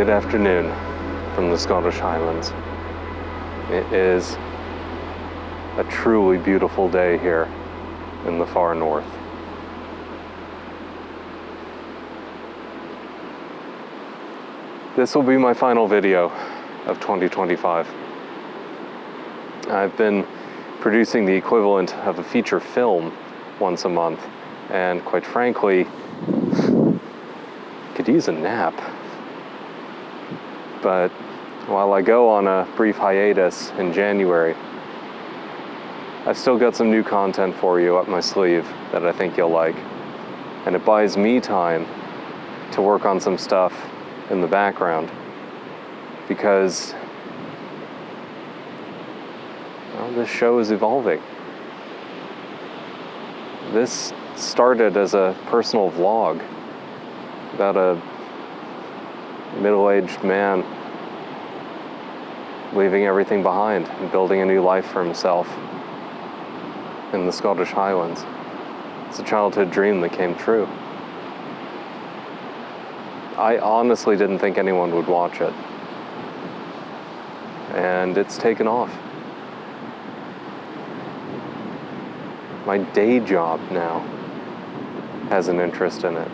Good afternoon from the Scottish Highlands. It is a truly beautiful day here in the far north. This will be my final video of 2025. I've been producing the equivalent of a feature film once a month, and quite frankly, could use a nap. But while I go on a brief hiatus in January, I've still got some new content for you up my sleeve that I think you'll like. And it buys me time to work on some stuff in the background because, well, this show is evolving. This started as a personal vlog about a middle-aged man leaving everything behind and building a new life for himself in the Scottish Highlands. It's a childhood dream that came true. I honestly didn't think anyone would watch it, and it's taken off. My day job now has an interest in it.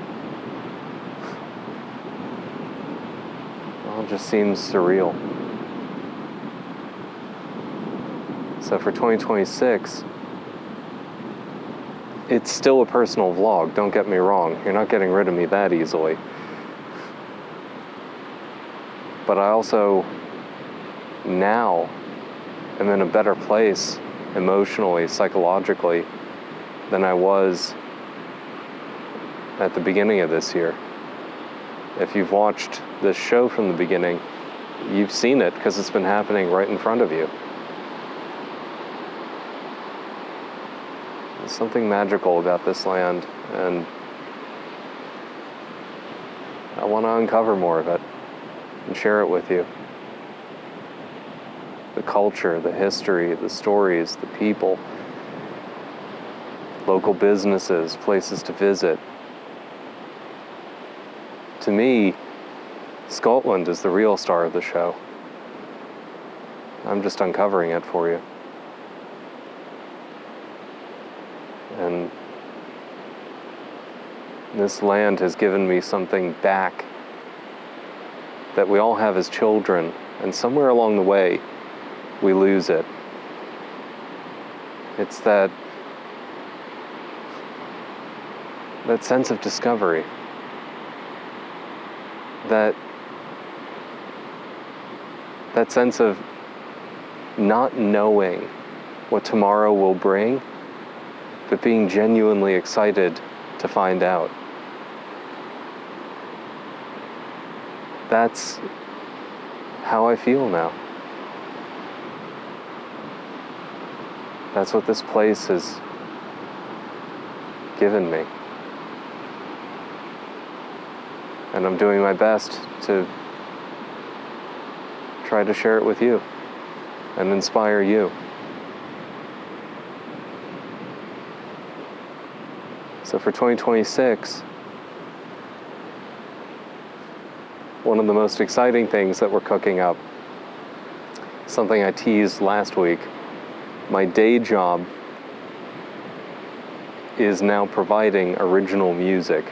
Well, it just seems surreal. So for 2026, it's still a personal vlog, don't get me wrong. You're not getting rid of me that easily. But I also now am in a better place emotionally, psychologically, than I was at the beginning of this year. If you've watched this show from the beginning, you've seen it because it's been happening right in front of you. There's something magical about this land, and I want to uncover more of it and share it with you. The culture, the history, the stories, the people, local businesses, places to visit. To me, Scotland is the real star of the show. I'm just uncovering it for you. And this land has given me something back that we all have as children, and somewhere along the way, we lose it. It's that sense of discovery. That sense of not knowing what tomorrow will bring, but being genuinely excited to find out. That's how I feel now. That's what this place has given me. And I'm doing my best to try to share it with you and inspire you. So for 2026, one of the most exciting things that we're cooking up, something I teased last week, my day job is now providing original music.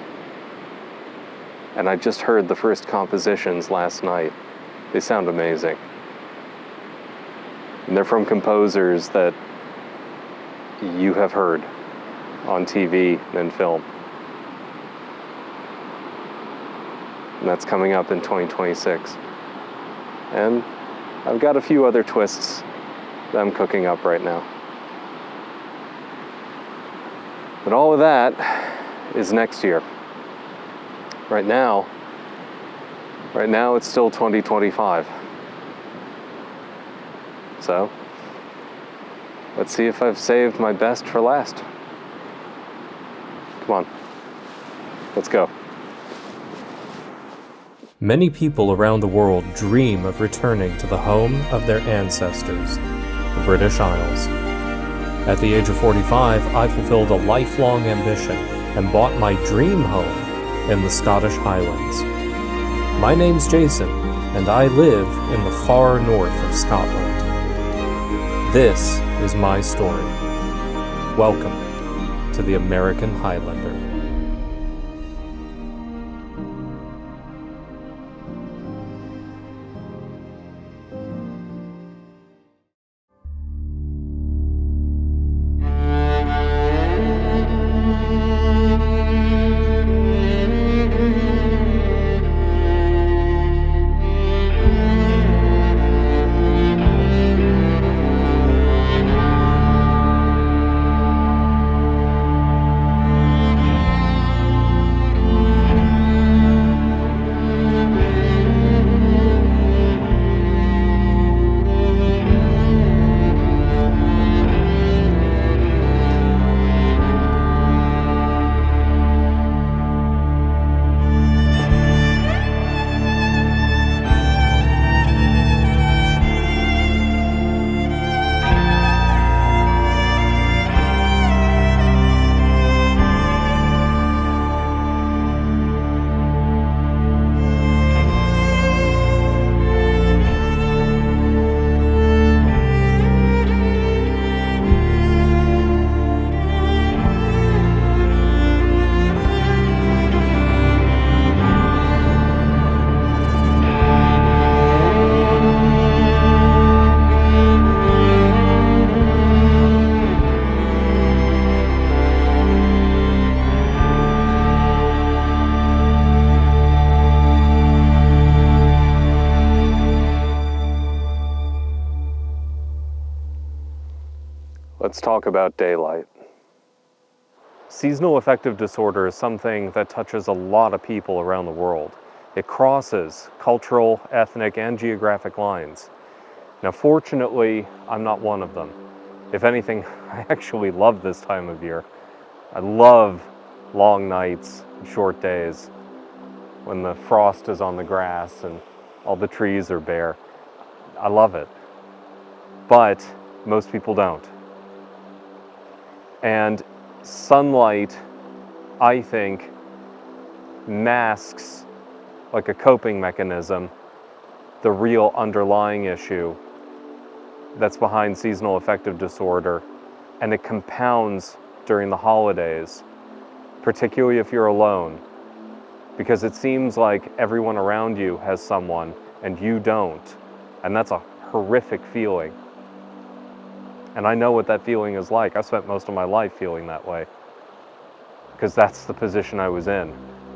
And I just heard the first compositions last night. They sound amazing. And they're from composers that you have heard on TV and film. And that's coming up in 2026. And I've got a few other twists that I'm cooking up right now. But all of that is next year. Right now it's still 2025. So, let's see if I've saved my best for last. Come on, let's go. Many people around the world dream of returning to the home of their ancestors, the British Isles. At the age of 45, I fulfilled a lifelong ambition and bought my dream home in the Scottish Highlands. My name's Jason, and I live in the far north of Scotland. This is my story. Welcome to the American Highlander. Let's talk about daylight. Seasonal affective disorder is something that touches a lot of people around the world. It crosses cultural, ethnic, and geographic lines. Now, fortunately, I'm not one of them. If anything, I actually love this time of year. I love long nights, short days, when the frost is on the grass and all the trees are bare. I love it. But most people don't. And sunlight, I think, masks, like a coping mechanism, the real underlying issue that's behind seasonal affective disorder, and it compounds during the holidays, particularly if you're alone, because it seems like everyone around you has someone and you don't, and that's a horrific feeling. And I know what that feeling is like. I spent most of my life feeling that way, because that's the position I was in,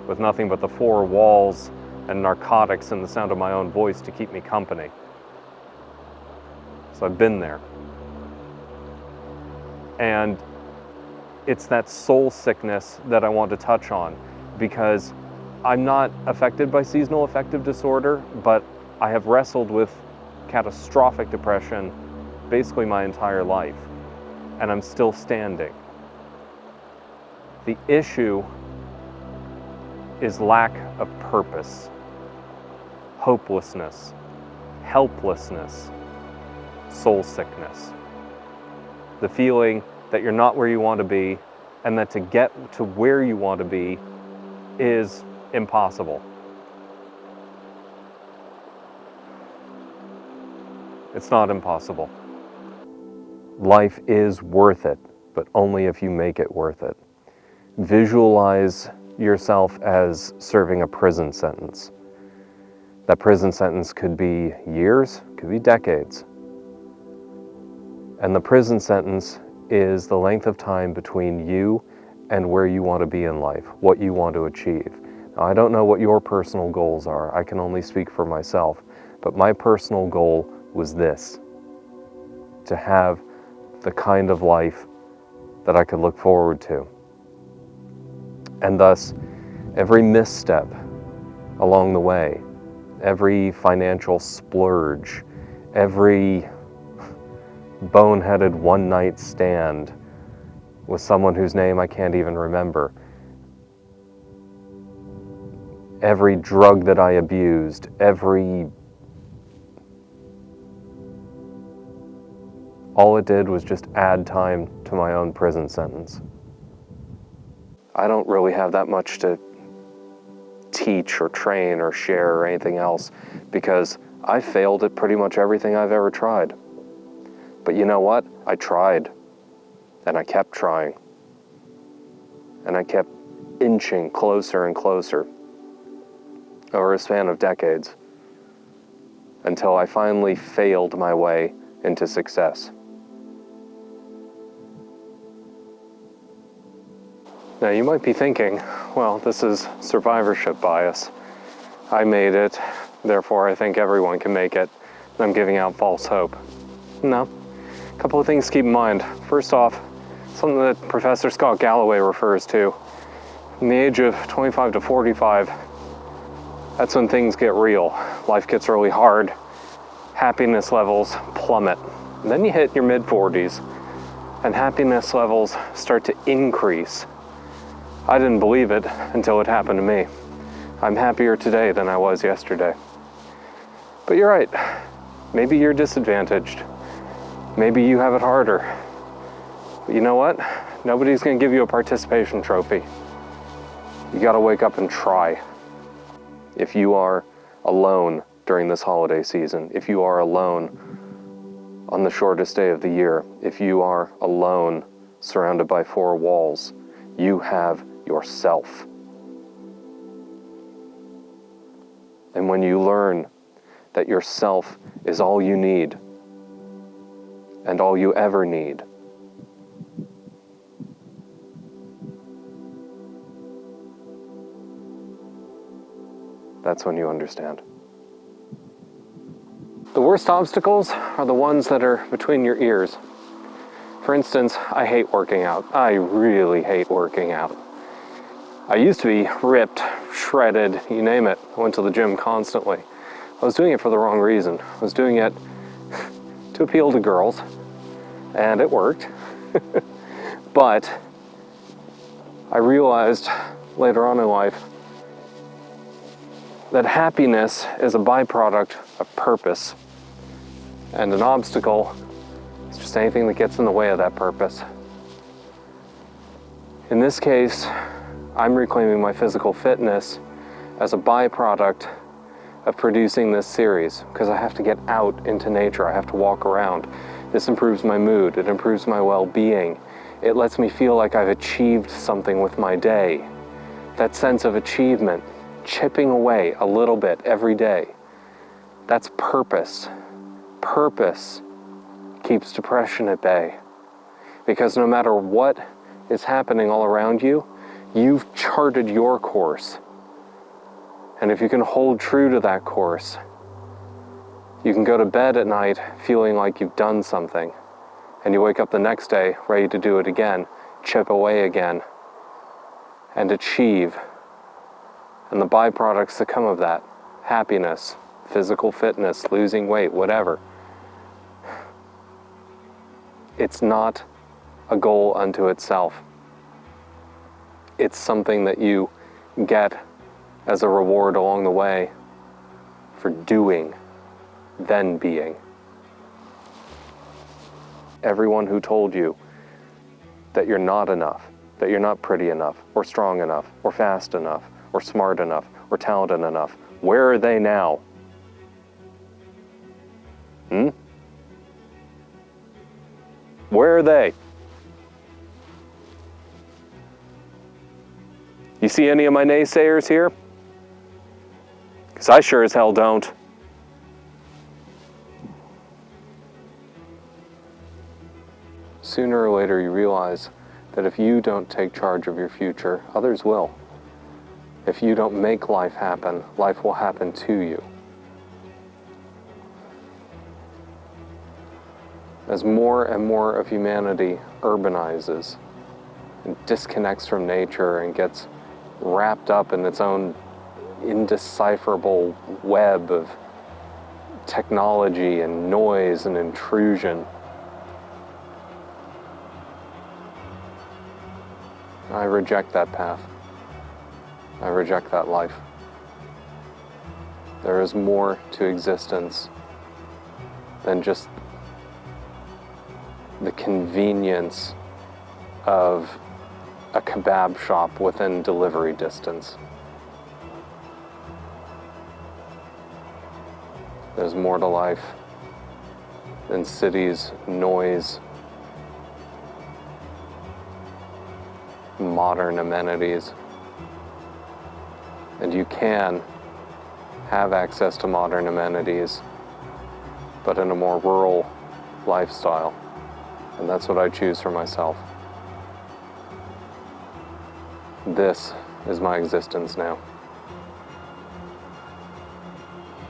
with nothing but the four walls and narcotics and the sound of my own voice to keep me company. So I've been there. And it's that soul sickness that I want to touch on, because I'm not affected by seasonal affective disorder, but I have wrestled with catastrophic depression basically my entire life, and I'm still standing. The issue is lack of purpose, hopelessness, helplessness, soul sickness. The feeling that you're not where you want to be, and that to get to where you want to be is impossible. It's not impossible. Life is worth it, but only if you make it worth it. Visualize yourself as serving a prison sentence. That prison sentence could be years, could be decades. And the prison sentence is the length of time between you and where you want to be in life, what you want to achieve. Now, I don't know what your personal goals are. I can only speak for myself. But my personal goal was this: to have the kind of life that I could look forward to. And thus, every misstep along the way, every financial splurge, every boneheaded one-night stand with someone whose name I can't even remember, every drug that I abused, all it did was just add time to my own prison sentence. I don't really have that much to teach or train or share or anything else, because I failed at pretty much everything I've ever tried. But you know what? I tried, and I kept trying, and I kept inching closer and closer over a span of decades until I finally failed my way into success. Now you might be thinking, well, this is survivorship bias. I made it, therefore I think everyone can make it, and I'm giving out false hope. No. A couple of things to keep in mind. First off, something that Professor Scott Galloway refers to. From the age of 25 to 45, that's when things get real. Life gets really hard. Happiness levels plummet. And then you hit your mid-40s, and happiness levels start to increase. I didn't believe it until it happened to me. I'm happier today than I was yesterday. But you're right. Maybe you're disadvantaged. Maybe you have it harder. But you know what? Nobody's going to give you a participation trophy. You got to wake up and try. If you are alone during this holiday season, if you are alone on the shortest day of the year, if you are alone surrounded by four walls, you have yourself. And when you learn that yourself is all you need and all you ever need, that's when you understand. The worst obstacles are the ones that are between your ears. For instance, I hate working out. I really hate working out. I used to be ripped, shredded, you name it. I went to the gym constantly. I was doing it for the wrong reason. I was doing it to appeal to girls, and it worked. But I realized later on in life that happiness is a byproduct of purpose, and an obstacle is just anything that gets in the way of that purpose. In this case, I'm reclaiming my physical fitness as a byproduct of producing this series, because I have to get out into nature. I have to walk around. This improves my mood. It improves my well-being. It lets me feel like I've achieved something with my day. That sense of achievement, chipping away a little bit every day. That's purpose. Purpose keeps depression at bay. Because no matter what is happening all around you, you've charted your course. And if you can hold true to that course, you can go to bed at night feeling like you've done something. And you wake up the next day ready to do it again, chip away again, and achieve. And the byproducts that come of that, happiness, physical fitness, losing weight, whatever. It's not a goal unto itself. It's something that you get as a reward along the way for doing, then being. Everyone who told you that you're not enough, that you're not pretty enough, or strong enough, or fast enough, or smart enough, or talented enough, where are they now? Where are they? You see any of my naysayers here? Because I sure as hell don't. Sooner or later you realize that if you don't take charge of your future, others will. If you don't make life happen, life will happen to you. As more and more of humanity urbanizes and disconnects from nature and gets wrapped up in its own indecipherable web of technology and noise and intrusion, I reject that path. I reject that life. There is more to existence than just the convenience of a kebab shop within delivery distance. There's more to life than cities, noise, modern amenities. And you can have access to modern amenities, but in a more rural lifestyle. And that's what I choose for myself. This is my existence now.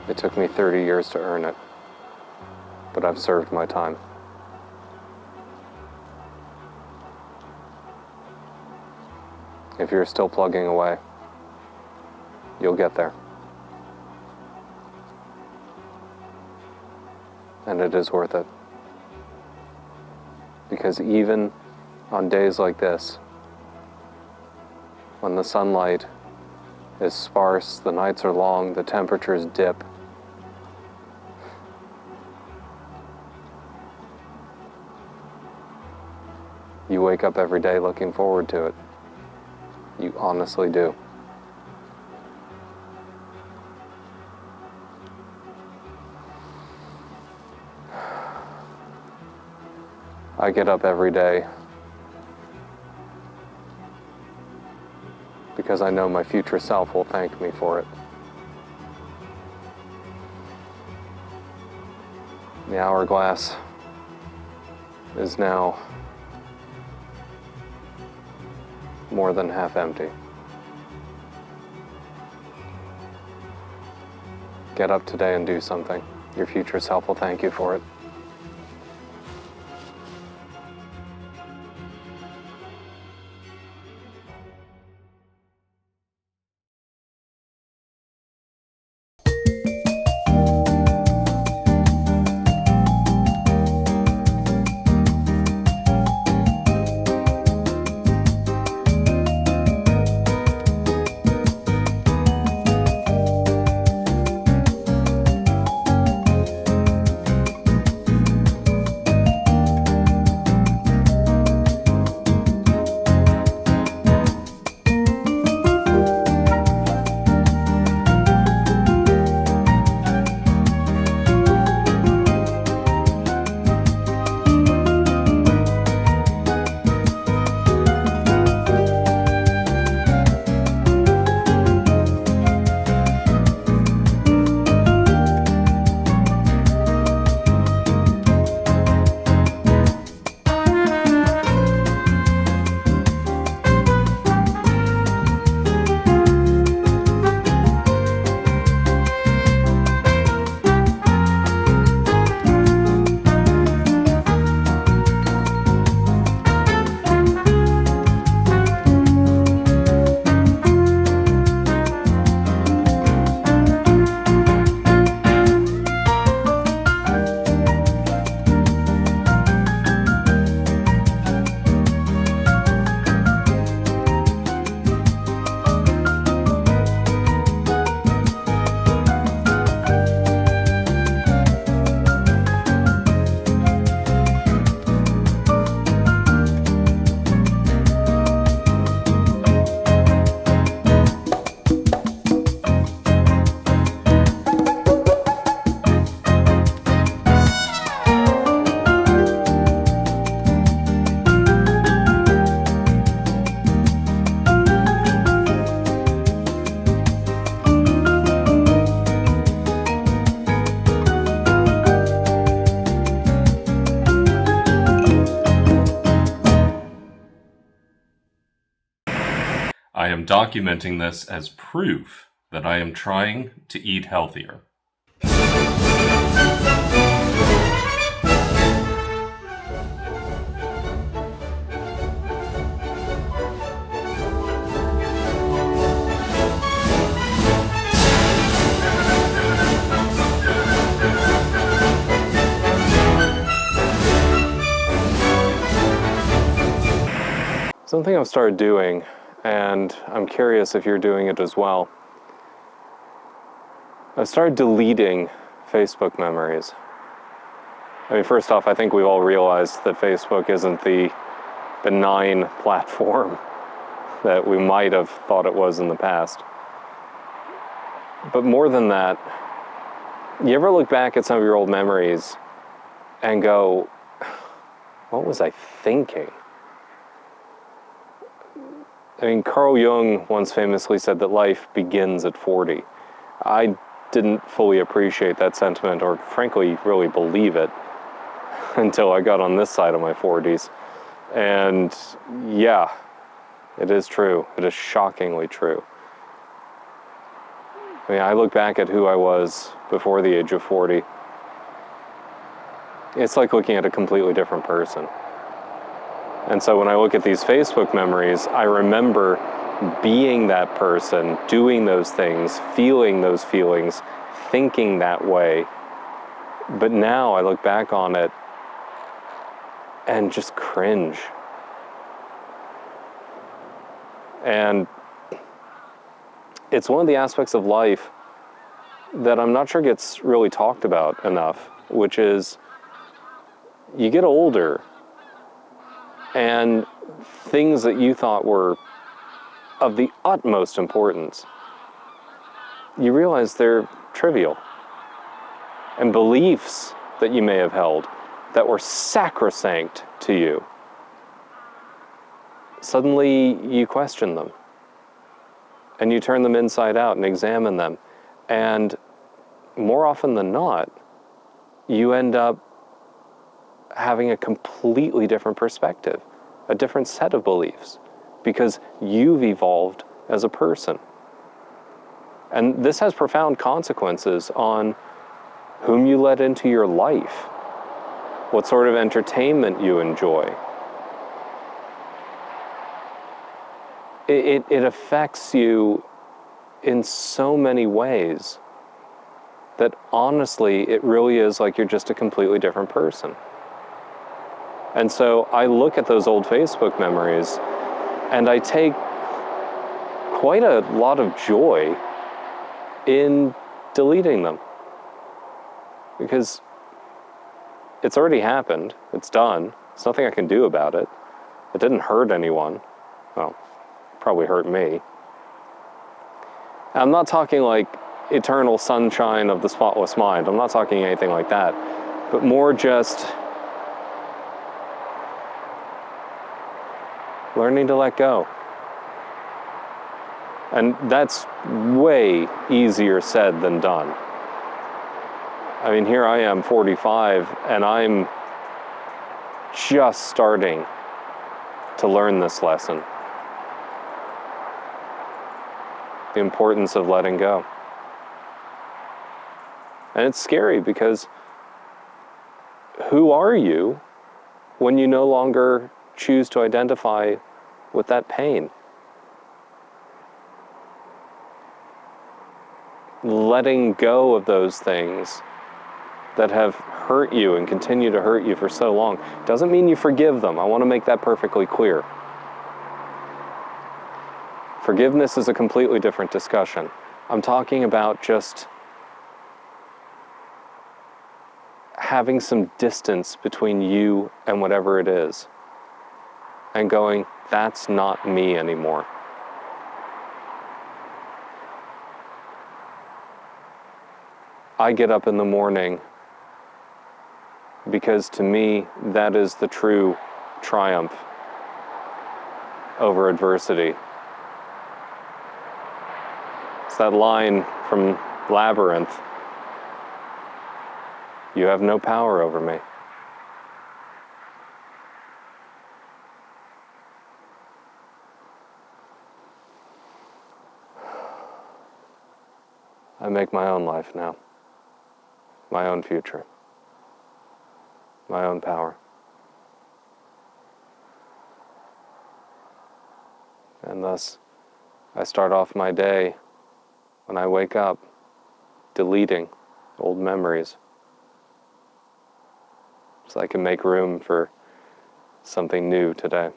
It took me 30 years to earn it, but I've served my time. If you're still plugging away, you'll get there. And it is worth it. Because even on days like this, when the sunlight is sparse, the nights are long, the temperatures dip, you wake up every day looking forward to it. You honestly do. I get up every day because I know my future self will thank me for it. The hourglass is now more than half empty. Get up today and do something. Your future self will thank you for it. I am documenting this as proof that I am trying to eat healthier. Something I've started doing, and I'm curious if you're doing it as well. I've started deleting Facebook memories. I mean, first off, I think we've all realized that Facebook isn't the benign platform that we might have thought it was in the past. But more than that, You ever look back at some of your old memories and go, what was I thinking? I mean, Carl Jung once famously said that life begins at 40. I didn't fully appreciate that sentiment, or frankly, really believe it, until I got on this side of my 40s. And yeah, it is true. It is shockingly true. I mean, I look back at who I was before the age of 40. It's like looking at a completely different person. And so when I look at these Facebook memories, I remember being that person, doing those things, feeling those feelings, thinking that way. But now I look back on it and just cringe. And it's one of the aspects of life that I'm not sure gets really talked about enough, which is you get older and things that you thought were of the utmost importance, you realize they're trivial. And beliefs that you may have held that were sacrosanct to you, suddenly you question them. And you turn them inside out and examine them. And more often than not, you end up having a completely different perspective, a different set of beliefs, because you've evolved as a person. And this has profound consequences on whom you let into your life, what sort of entertainment you enjoy. It affects you in so many ways that honestly, it really is like you're just a completely different person. And so I look at those old Facebook memories and I take quite a lot of joy in deleting them. Because it's already happened, it's done, there's nothing I can do about it. It didn't hurt anyone. Well, probably hurt me. I'm not talking like eternal sunshine of the spotless mind. I'm not talking anything like that. But more just learning to let go. And that's way easier said than done. I mean, here I am, 45, and I'm just starting to learn this lesson. The importance of letting go. And it's scary because who are you when you no longer choose to identify with that pain? Letting go of those things that have hurt you and continue to hurt you for so long doesn't mean you forgive them. I want to make that perfectly clear. Forgiveness is a completely different discussion. I'm talking about just having some distance between you and whatever it is, and going, that's not me anymore. I get up in the morning because to me, that is the true triumph over adversity. It's that line from Labyrinth, you have no power over me. I make my own life now, my own future, my own power. And thus, I start off my day when I wake up, deleting old memories, so I can make room for something new today.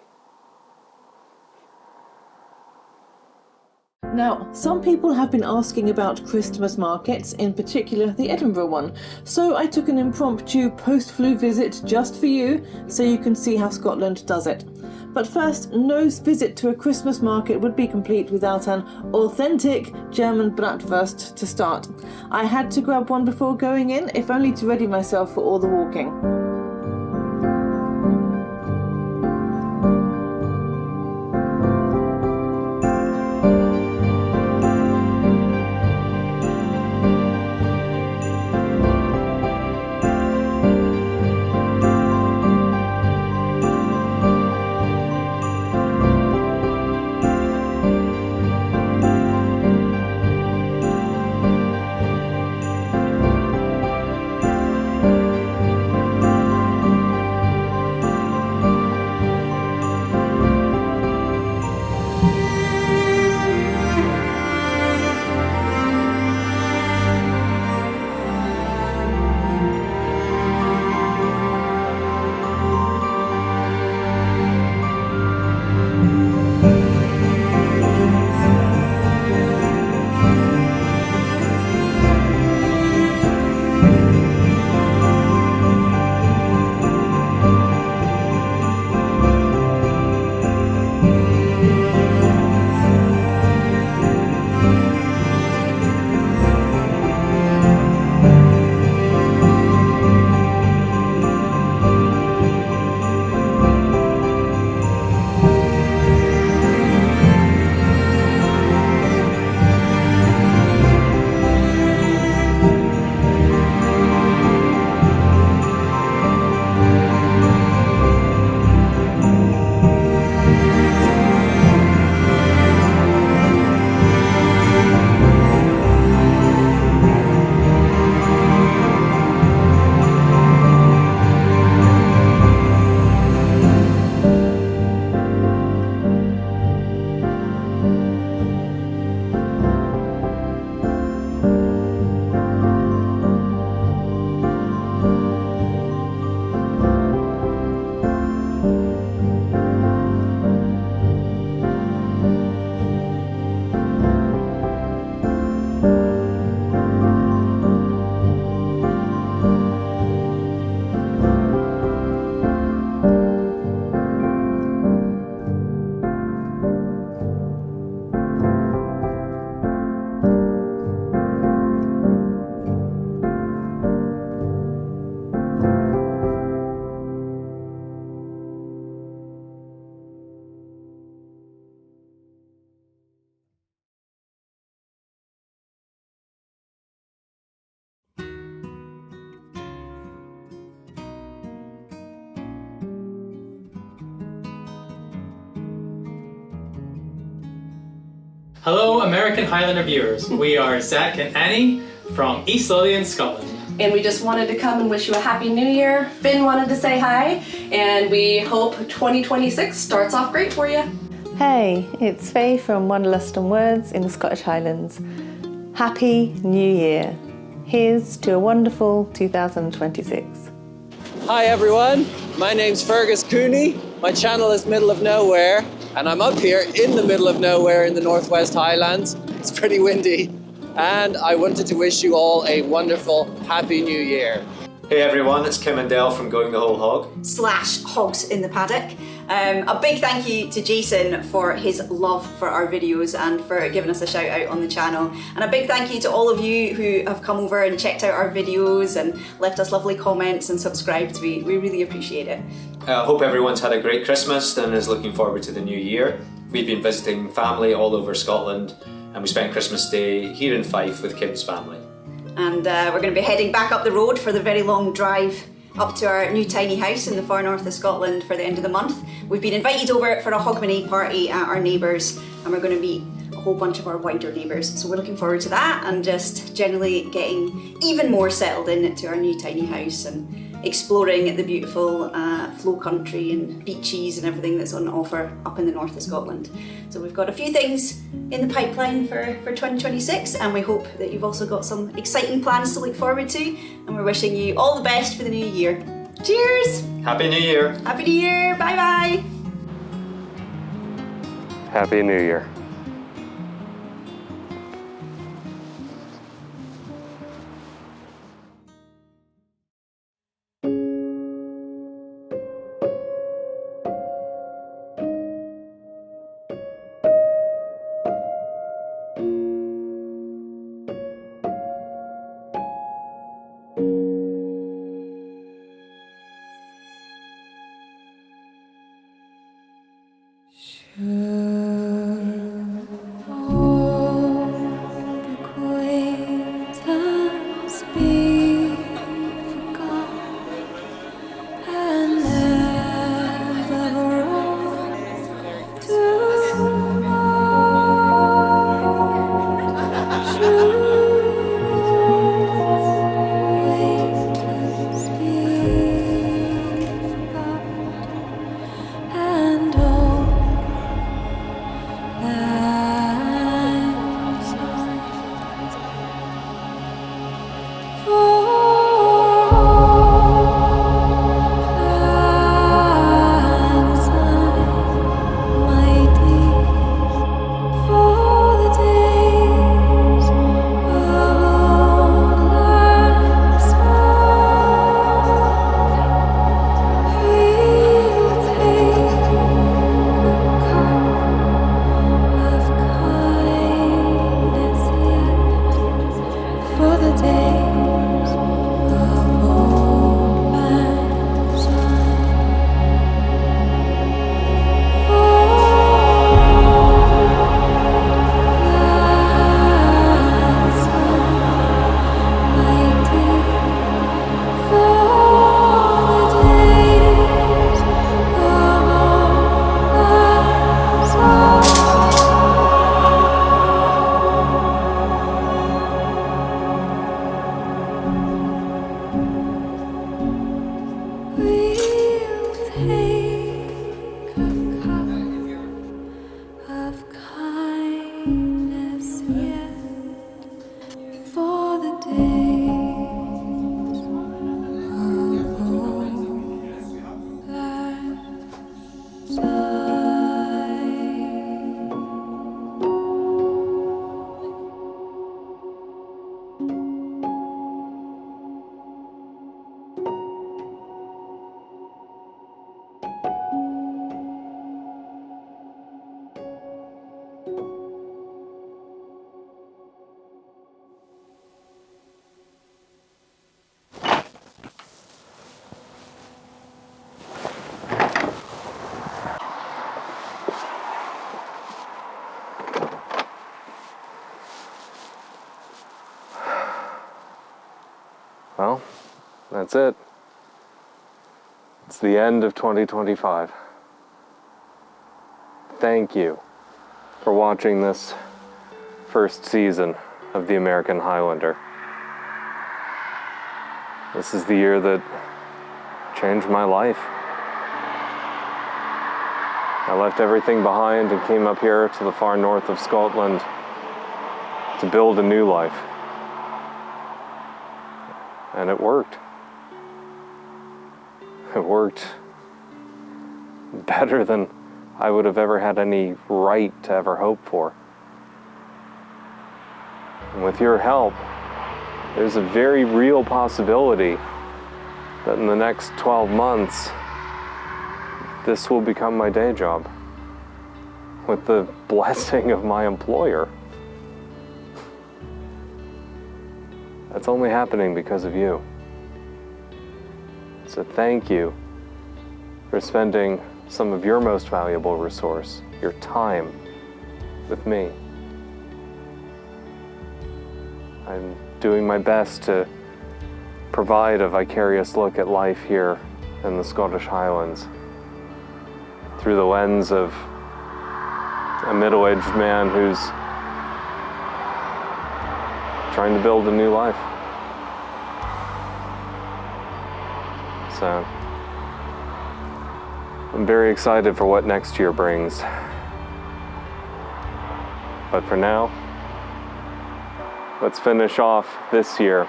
Now, some people have been asking about Christmas markets, in particular the Edinburgh one, so I took an impromptu post-flu visit just for you, so you can see how Scotland does it. But first, no visit to a Christmas market would be complete without an authentic German bratwurst to start. I had to grab one before going in, if only to ready myself for all the walking. Hello American Highlander viewers, we are Zach and Annie from East Lothian, Scotland. And we just wanted to come and wish you a happy new year. Finn wanted to say hi, and we hope 2026 starts off great for you. Hey, it's Faye from Wanderlust and Words in the Scottish Highlands. Happy New Year. Here's to a wonderful 2026. Hi everyone, my name's Fergus Cooney. My channel is Middle of Nowhere, and I'm up here in the middle of nowhere in the Northwest Highlands. It's pretty windy, and I wanted to wish you all a wonderful Happy New Year. Hey everyone, it's Kim and Dell from Going the Whole Hog. / Hogs in the Paddock. A big thank you to Jason for his love for our videos and for giving us a shout out on the channel. And a big thank you to all of you who have come over and checked out our videos and left us lovely comments and subscribed. We really appreciate it. I hope everyone's had a great Christmas and is looking forward to the new year. We've been visiting family all over Scotland, and we spent Christmas Day here in Fife with Kim's family. And we're going to be heading back up the road for the very long drive up to our new tiny house in the far north of Scotland for the end of the month. We've been invited over for a Hogmanay party at our neighbours, and we're going to meet a whole bunch of our wider neighbours. So we're looking forward to that and just generally getting even more settled into our new tiny house and exploring the beautiful flow country and beaches and everything that's on offer up in the north of Scotland. So we've got a few things in the pipeline for 2026, and we hope that you've also got some exciting plans to look forward to, and we're wishing you all the best for the new year. Cheers! Happy New Year! Happy New Year! Bye bye! Happy New Year. Well, that's it. It's the end of 2025. Thank you for watching this first season of the American Highlander. This is the year that changed my life. I left everything behind and came up here to the far north of Scotland to build a new life. And it worked. It worked better than I would have ever had any right to ever hope for. And with your help, there's a very real possibility that in the next 12 months, this will become my day job, with the blessing of my employer. That's only happening because of you. So thank you for spending some of your most valuable resource, your time, with me. I'm doing my best to provide a vicarious look at life here in the Scottish Highlands through the lens of a middle-aged man who's trying to build a new life. So I'm very excited for what next year brings. But for now, let's finish off this year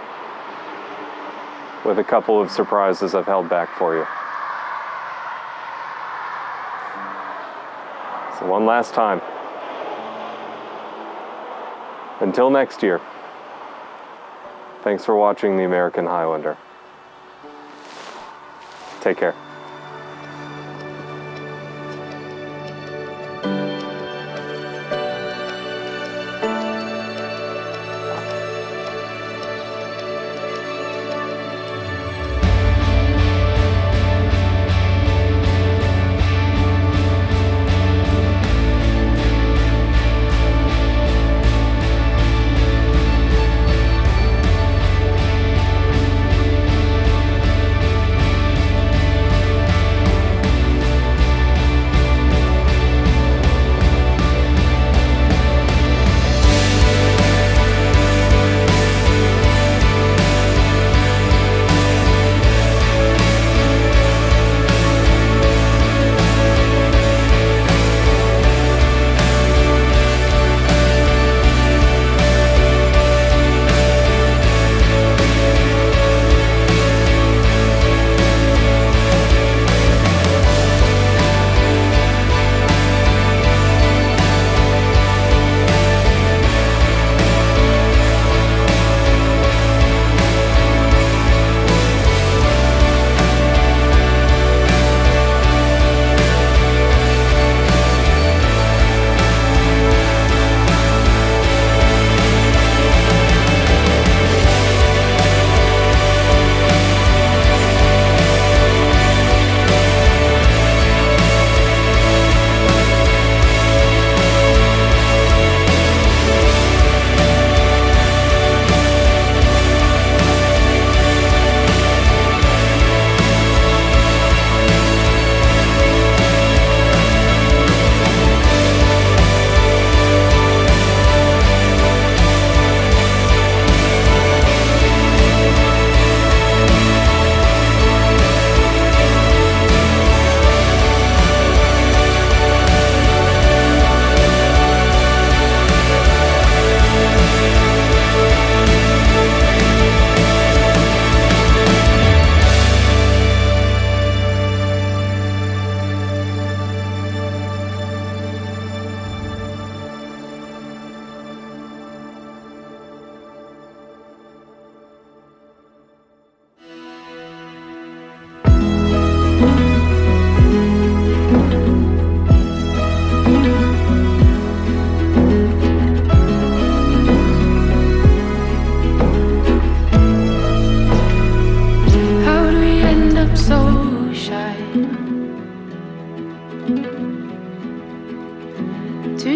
with a couple of surprises I've held back for you. So one last time. Until next year, thanks for watching The American Highlander. Take care.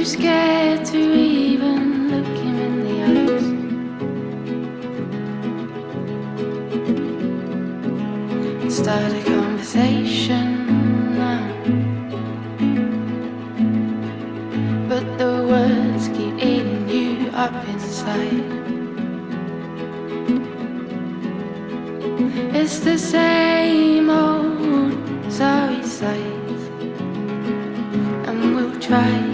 Too scared to even look him in the eyes and start a conversation now. But the words keep eating you up inside. It's the same old sorry sight, and we'll try